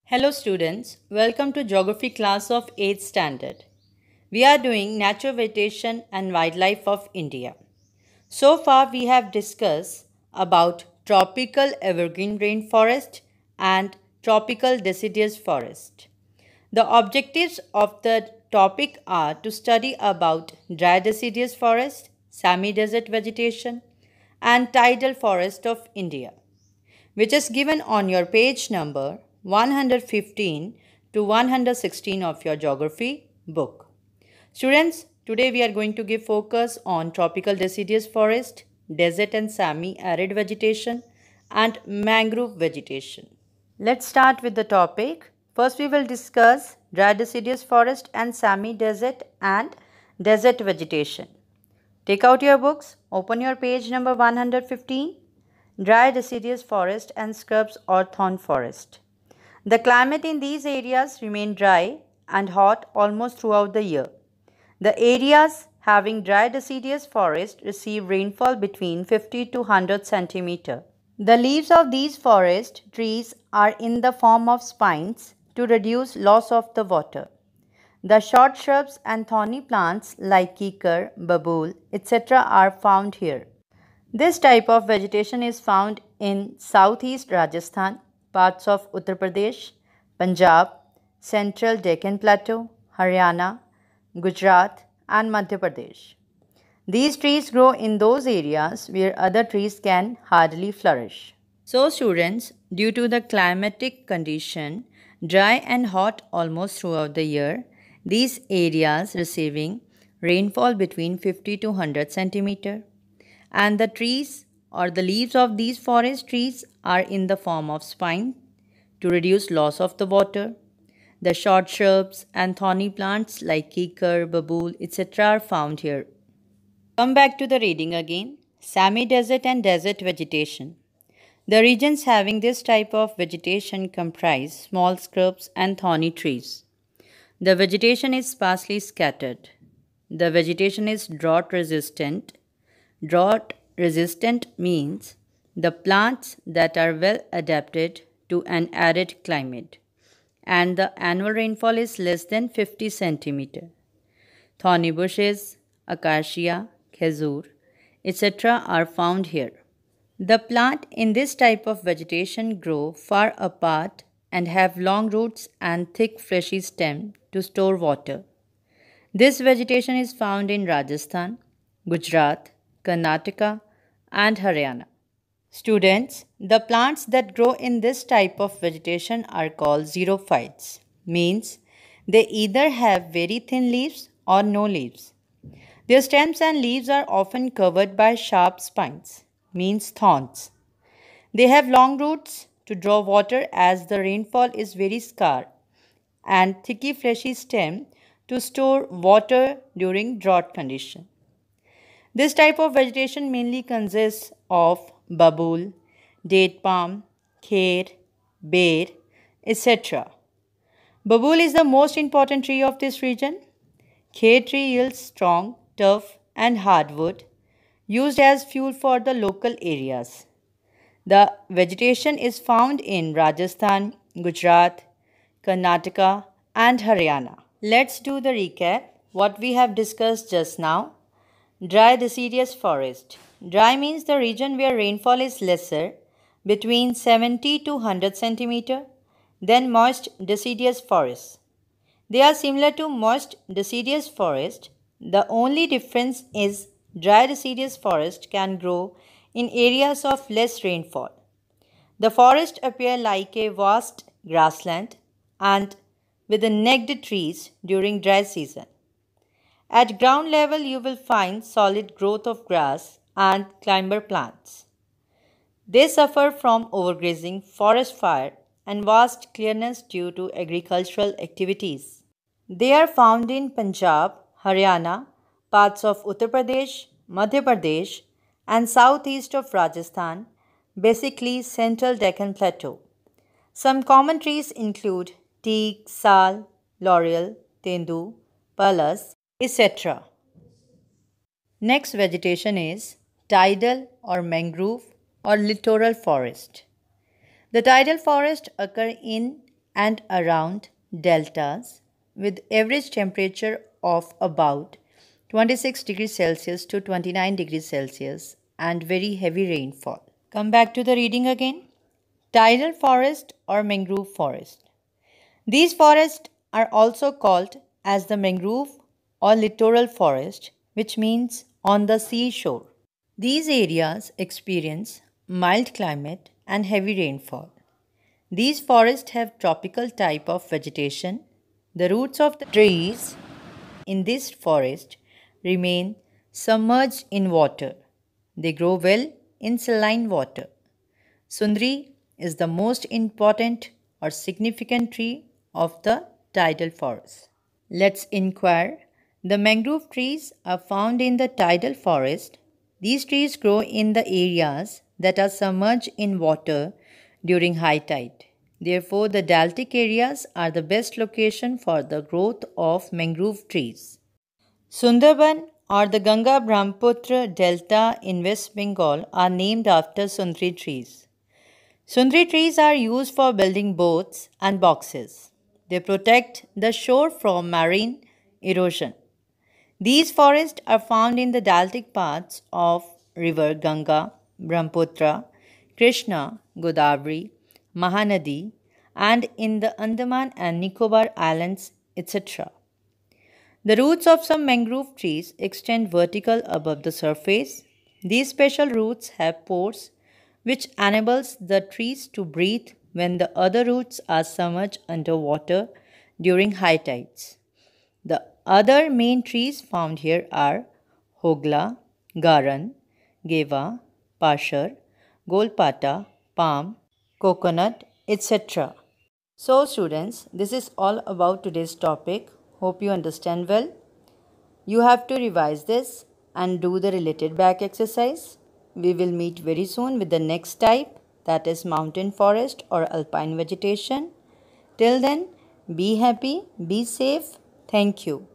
Hello students, welcome to Geography class of 8th standard. We are doing Natural Vegetation and Wildlife of India. So far we have discussed about tropical evergreen rainforest and tropical deciduous forest. The objectives of the topic are to study about dry deciduous forest, semi-desert vegetation and tidal forest of India, which is given on your page number 115 to 116 of your geography book. Students, today we are going to give focus on tropical deciduous forest, desert and semi-arid vegetation, and mangrove vegetation. Let's start with the topic. First we will discuss dry deciduous forest and semi-desert and desert vegetation. Take out your books, open your page number 115. Dry deciduous forest and scrubs or thorn forest. The climate in these areas remain dry and hot almost throughout the year. The areas having dry deciduous forest receive rainfall between 50 to 100 cm. The leaves of these forest trees are in the form of spines to reduce loss of the water. The short shrubs and thorny plants like kikar, babool, etc. are found here. This type of vegetation is found in southeast Rajasthan, parts of Uttar Pradesh, Punjab, central Deccan Plateau, Haryana, Gujarat and Madhya Pradesh. These trees grow in those areas where other trees can hardly flourish. So students, due to the climatic condition, dry and hot almost throughout the year, these areas receiving rainfall between 50 to 100 cm. And the trees or the leaves of these forest trees are in the form of spine to reduce loss of the water. The short shrubs and thorny plants like kikar, babool, etc. are found here. Come back to the reading again. Semi-desert and desert vegetation. The regions having this type of vegetation comprise small scrubs and thorny trees. The vegetation is sparsely scattered. The vegetation is drought resistant. Drought resistant means the plants that are well adapted to an arid climate and the annual rainfall is less than 50 cm. Thorny bushes, acacia, khezur, etc. are found here. The plant in this type of vegetation grow far apart and have long roots and thick fleshy stem to store water. This vegetation is found in Rajasthan, Gujarat, Karnataka and Haryana. Students, the plants that grow in this type of vegetation are called xerophytes, means they either have very thin leaves or no leaves. Their stems and leaves are often covered by sharp spines, means thorns. They have long roots to draw water as the rainfall is very scarce and thicky fleshy stem to store water during drought condition. This type of vegetation mainly consists of babool, date palm, kher, ber, etc. Babool is the most important tree of this region. Kher tree yields strong, tough and hardwood used as fuel for the local areas. The vegetation is found in Rajasthan, Gujarat, Karnataka and Haryana. Let's do the recap what we have discussed just now. Dry deciduous forest. Dry means the region where rainfall is lesser, between 70 to 100 cm, than moist deciduous forests. They are similar to moist deciduous forest. The only difference is dry deciduous forest can grow in areas of less rainfall. The forest appear like a vast grassland and with the necked trees during dry season. At ground level, you will find solid growth of grass and climber plants. They suffer from overgrazing, forest fire, and vast clearness due to agricultural activities. They are found in Punjab, Haryana, parts of Uttar Pradesh, Madhya Pradesh, and southeast of Rajasthan, basically central Deccan Plateau. Some common trees include teak, sal, laurel, tendu, palas, etc. Next vegetation is tidal or mangrove or littoral forest. The tidal forests occur in and around deltas with average temperature of about 26 degrees Celsius to 29 degrees Celsius and very heavy rainfall. Come back to the reading again. Tidal forest or mangrove forest. These forests are also called as the mangrove or littoral forest, which means on the seashore. These areas experience mild climate and heavy rainfall. These forests have tropical type of vegetation. The roots of the trees in this forest remain submerged in water. They grow well in saline water. Sundri is the most important or significant tree of the tidal forest. Let's inquire. The mangrove trees are found in the tidal forest. These trees grow in the areas that are submerged in water during high tide. Therefore, the deltic areas are the best location for the growth of mangrove trees. Sundarban or the Ganga Brahmaputra Delta in West Bengal are named after Sundri trees. Sundri trees are used for building boats and boxes. They protect the shore from marine erosion. These forests are found in the deltic parts of river Ganga, Brahmaputra, Krishna, Godavari, Mahanadi, and in the Andaman and Nicobar Islands, etc. The roots of some mangrove trees extend vertical above the surface. These special roots have pores which enables the trees to breathe when the other roots are submerged under water during high tides. The other main trees found here are Hogla, Garan, Geva, Pashar, Golpata, Palm, Coconut, etc. So students, this is all about today's topic. Hope you understand well. You have to revise this and do the related back exercise. We will meet very soon with the next type, that is mountain forest or alpine vegetation. Till then, be happy, be safe. Thank you.